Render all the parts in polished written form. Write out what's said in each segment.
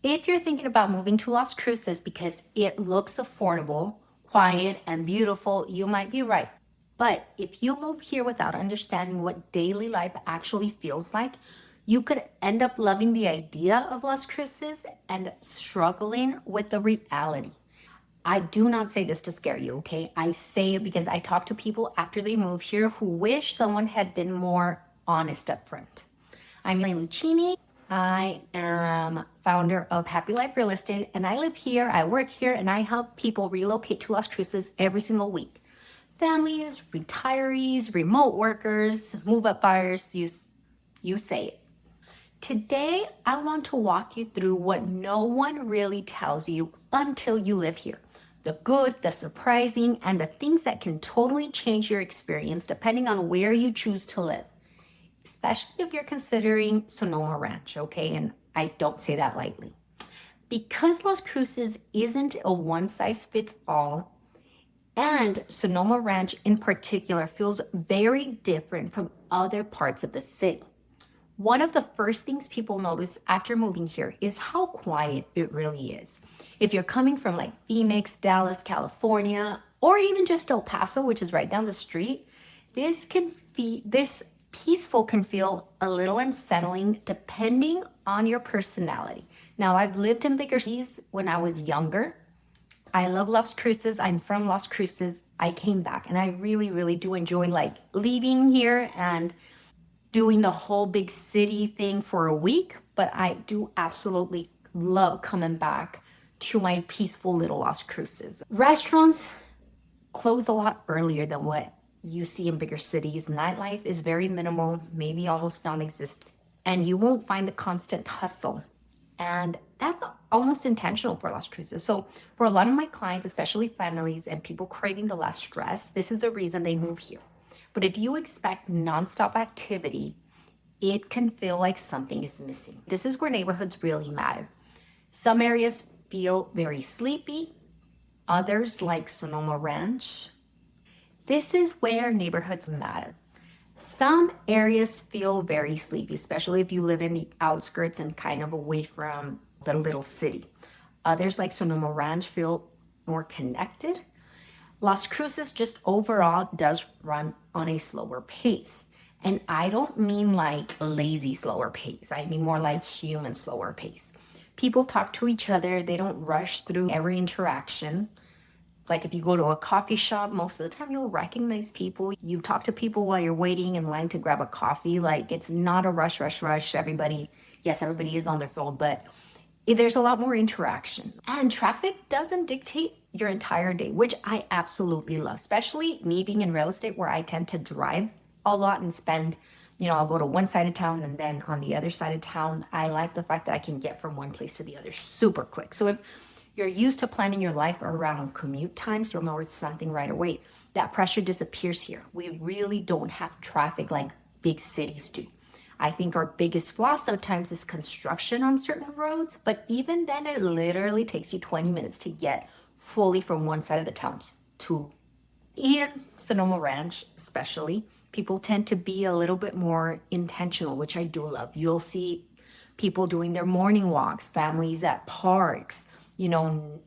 If you're thinking about moving to Las Cruces because it looks affordable, quiet, and beautiful, you might be right. But if you move here without understanding what daily life actually feels like, you could end up loving the idea of Las Cruces and struggling with the reality. I do not say this to scare you, okay? I say it because I talk to people after they move here who wish someone had been more honest up front. I'm Elaine Luchini. I am founder of Happy Life Real Estate, and I live here, I work here, and I help people relocate to Las Cruces every single week. Families, retirees, remote workers, move up buyers, you say it. Today, I want to walk you through what no one really tells you until you live here. The good, the surprising, and the things that can totally change your experience depending on where you choose to live, especially if you're considering Sonoma Ranch, okay? And I don't say that lightly. Because Las Cruces isn't a one size fits all, and Sonoma Ranch in particular feels very different from other parts of the city. One of the first things people notice after moving here is how quiet it really is. If you're coming from like Phoenix, Dallas, California, or even just El Paso, which is right down the street, this peaceful can feel a little unsettling depending on your personality. Now, I've lived in bigger cities when I was younger. I love Las Cruces. I'm from Las Cruces. I came back and I really, really do enjoy like leaving here and doing the whole big city thing for a week, but I do absolutely love coming back to my peaceful little Las Cruces. Restaurants close a lot earlier than what you see in bigger cities. Nightlife is very minimal, maybe almost non-existent, and you won't find the constant hustle. And that's almost intentional for Las Cruces. So for a lot of my clients, especially families and people craving the less stress, this is the reason they move here. But if you expect nonstop activity, it can feel like something is missing. This is where neighborhoods really matter. Some areas feel very sleepy, others, like Sonoma Ranch. This is where neighborhoods matter. Some areas feel very sleepy, especially if you live in the outskirts and kind of away from the little city. Others, like Sonoma Ranch, feel more connected. Las Cruces just overall does run on a slower pace. And I don't mean like a lazy slower pace. I mean more like human slower pace. People talk to each other. They don't rush through every interaction. Like if you go to a coffee shop, most of the time you'll recognize people. You talk to people while you're waiting in line to grab a coffee. Like it's not a rush. Everybody is on their phone, but there's a lot more interaction. And traffic doesn't dictate your entire day, which I absolutely love, especially me being in real estate where I tend to drive a lot and spend, I'll go to one side of town and then on the other side of town. I like the fact that I can get from one place to the other super quick. So if you're used to planning your life around commute times, you'll know it's something right away. That pressure disappears here. We really don't have traffic like big cities do. I think our biggest flaw sometimes is construction on certain roads, but even then it literally takes you 20 minutes to get fully from one side of the town to. In Sonoma Ranch especially, people tend to be a little bit more intentional, which I do love. You'll see people doing their morning walks, families at parks.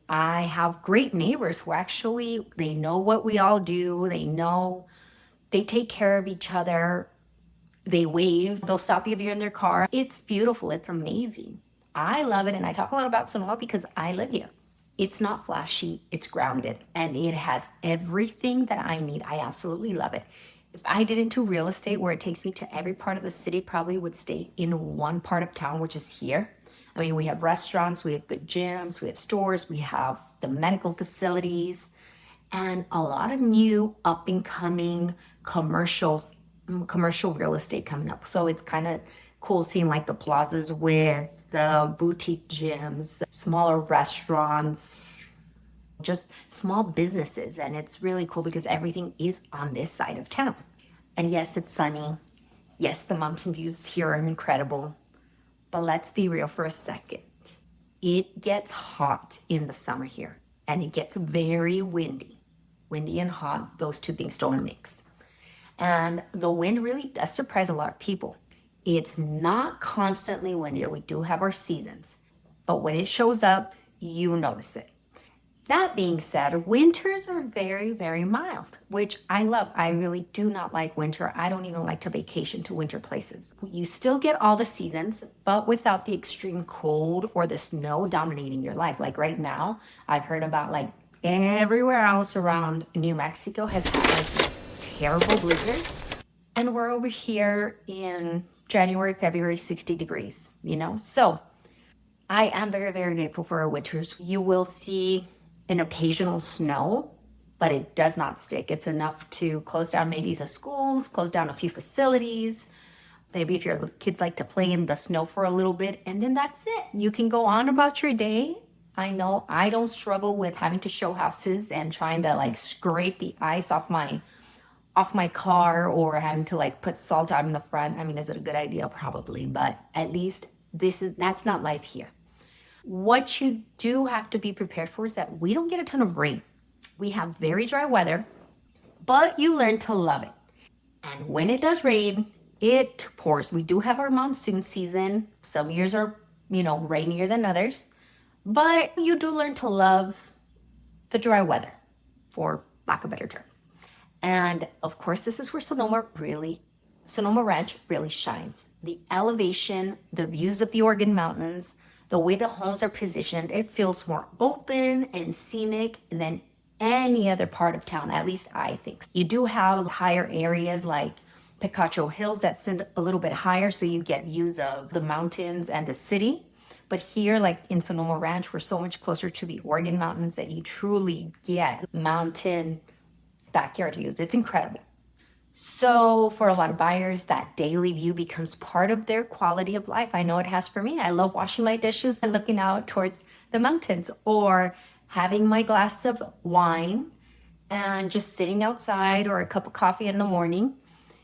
I have great neighbors who actually, they know what we all do. They take care of each other. They wave, they'll stop you if you're in their car. It's beautiful, it's amazing. I love it, and I talk a lot about Sonoma because I live here. It's not flashy, it's grounded, and it has everything that I need. I absolutely love it. If I didn't do real estate where it takes me to every part of the city, probably would stay in one part of town, which is here. I mean, we have restaurants, we have good gyms, we have stores, we have the medical facilities, and a lot of new up and coming commercial real estate coming up. So it's kind of cool seeing like the plazas with the boutique gyms, smaller restaurants, just small businesses. And it's really cool because everything is on this side of town. And yes, it's sunny. Yes, the mountain views here are incredible. But let's be real for a second. It gets hot in the summer here, and it gets very windy. Windy and hot, those two things don't mix. And the wind really does surprise a lot of people. It's not constantly windy. We do have our seasons, but when it shows up, you notice it. That being said, winters are very, very mild, which I love. I really do not like winter. I don't even like to vacation to winter places. You still get all the seasons, but without the extreme cold or the snow dominating your life. Like right now, I've heard about like everywhere else around New Mexico has had like terrible blizzards. And we're over here in January, February, 60 degrees, you know? So I am very, very grateful for our winters. You will see an occasional snow, but it does not stick. It's enough to close down maybe the schools, close down a few facilities. Maybe if your kids like to play in the snow for a little bit, and then that's it. You can go on about your day. I know I don't struggle with having to show houses and trying to like scrape the ice off my car or having to like put salt out in the front. I mean, is it a good idea? Probably, but at least that's not life here. What you do have to be prepared for is that we don't get a ton of rain. We have very dry weather, but you learn to love it. And when it does rain, it pours. We do have our monsoon season. Some years are, rainier than others, but you do learn to love the dry weather, for lack of better terms. And of course, this is where Sonoma Ranch really shines. The elevation, the views of the Oregon Mountains, the way the homes are positioned, it feels more open and scenic than any other part of town, at least I think. You do have higher areas like Picacho Hills that sit a little bit higher, so you get views of the mountains and the city. But here, like in Sonoma Ranch, we're so much closer to the Oregon Mountains that you truly get mountain backyard views. It's incredible. So for a lot of buyers, that daily view becomes part of their quality of life. I know it has for me. I love washing my dishes and looking out towards the mountains, or having my glass of wine and just sitting outside, or a cup of coffee in the morning.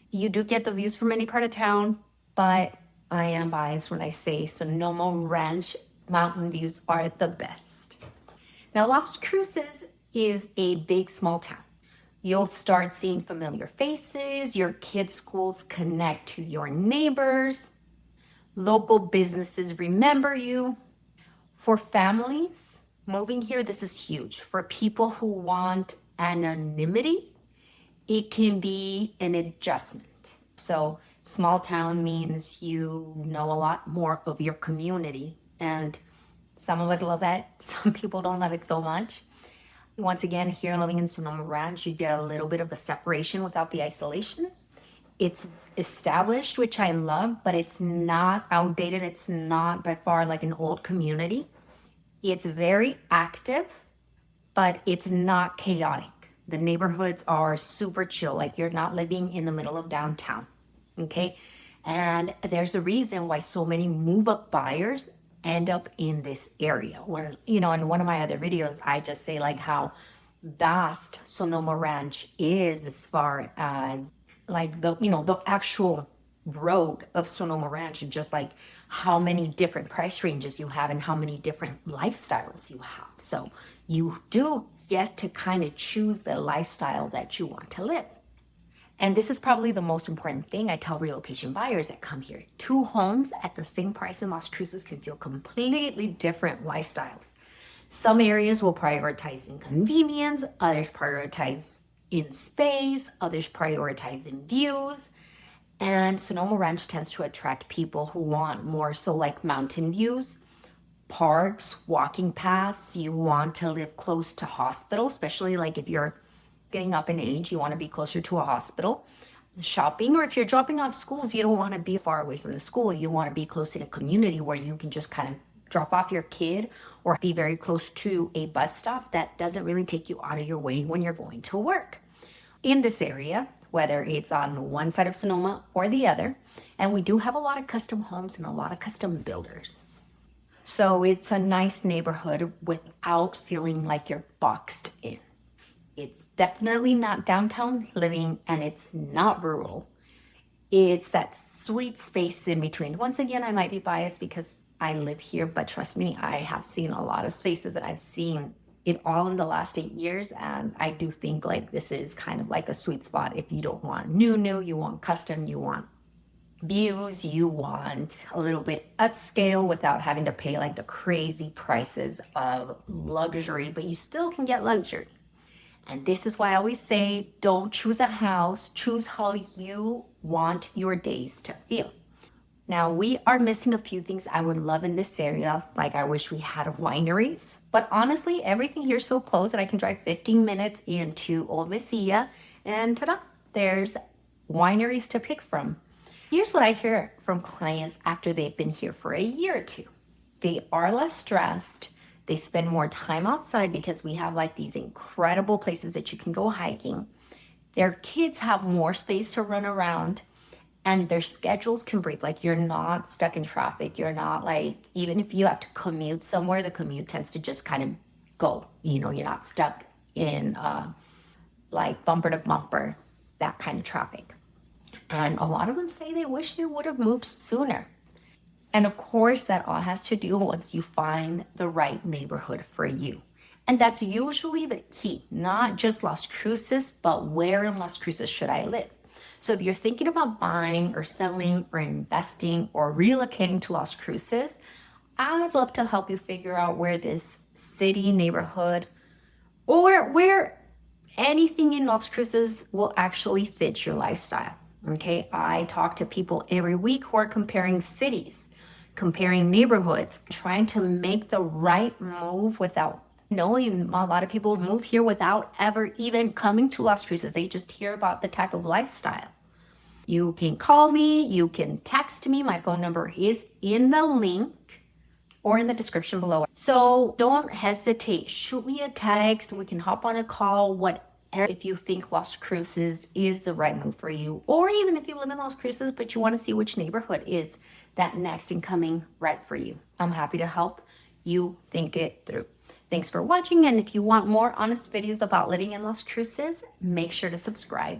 You do get the views from any part of town, but I am biased when I say Sonoma Ranch mountain views are the best. Now, Las Cruces is a big, small town. You'll start seeing familiar faces. Your kids' schools connect to your neighbors. Local businesses remember you. For families moving here, this is huge. For people who want anonymity, it can be an adjustment. So small town means you know a lot more of your community. And some of us love that. Some people don't love it so much. Once again, here living in Sonoma Ranch, you get a little bit of a separation without the isolation. It's established, which I love, but it's not outdated. It's not by far like an old community. It's very active, but it's not chaotic. The neighborhoods are super chill, like you're not living in the middle of downtown, okay? And there's a reason why so many move-up buyers end up in this area where, in one of my other videos, I just say like how vast Sonoma Ranch is as far as like the actual road of Sonoma Ranch, and just like how many different price ranges you have and how many different lifestyles you have. So you do get to kind of choose the lifestyle that you want to live. And this is probably the most important thing I tell relocation buyers that come here. 2 homes at the same price in Las Cruces can feel completely different lifestyles. Some areas will prioritize inconvenience, others prioritize in space, others prioritize in views. And Sonoma Ranch tends to attract people who want more so like mountain views, parks, walking paths. You want to live close to hospitals, especially like if you're getting up in age, you want to be closer to a hospital. Shopping, or if you're dropping off schools, you don't want to be far away from the school. You want to be close in a community where you can just kind of drop off your kid, or be very close to a bus stop that doesn't really take you out of your way when you're going to work. In this area, whether it's on one side of Sonoma or the other, and we do have a lot of custom homes and a lot of custom builders. So it's a nice neighborhood without feeling like you're boxed in. It's definitely not downtown living, and it's not rural. It's that sweet space in between. Once again, I might be biased because I live here, but trust me, I have seen a lot of spaces that I've seen it all in the last 8 years, and I do think like this is kind of like a sweet spot if you don't want new, you want custom, you want views you want, a little bit upscale without having to pay like the crazy prices of luxury, but you still can get luxury. And this is why I always say, don't choose a house, choose how you want your days to feel. Now, we are missing a few things I would love in this area. Like, I wish we had wineries. But honestly, everything here is so close that I can drive 15 minutes into Old Mesilla, and ta-da, there's wineries to pick from. Here's what I hear from clients after they've been here for a year or two. They are less stressed. They spend more time outside because we have like these incredible places that you can go hiking. Their kids have more space to run around, and their schedules can breathe. Like, you're not stuck in traffic. You're not like, even if you have to commute somewhere, the commute tends to just kind of go. You know, you're not stuck in like bumper to bumper, that kind of traffic. And a lot of them say they wish they would have moved sooner. And of course, that all has to do once you find the right neighborhood for you. And that's usually the key, not just Las Cruces, but where in Las Cruces should I live? So if you're thinking about buying or selling or investing or relocating to Las Cruces, I'd love to help you figure out where this city, neighborhood, or where anything in Las Cruces will actually fit your lifestyle. Okay, I talk to people every week who are comparing cities, comparing neighborhoods, trying to make the right move without knowing. A lot of people move here without ever even coming to Las Cruces. They just hear about the type of lifestyle. You can call me, you can text me. My phone number is in the link or in the description below. So don't hesitate. Shoot me a text. We can hop on a call, whatever. If you think Las Cruces is the right move for you, or even if you live in Las Cruces, but you want to see which neighborhood is that next and coming right for you, I'm happy to help you think it through. Thanks for watching. And if you want more honest videos about living in Las Cruces, make sure to subscribe.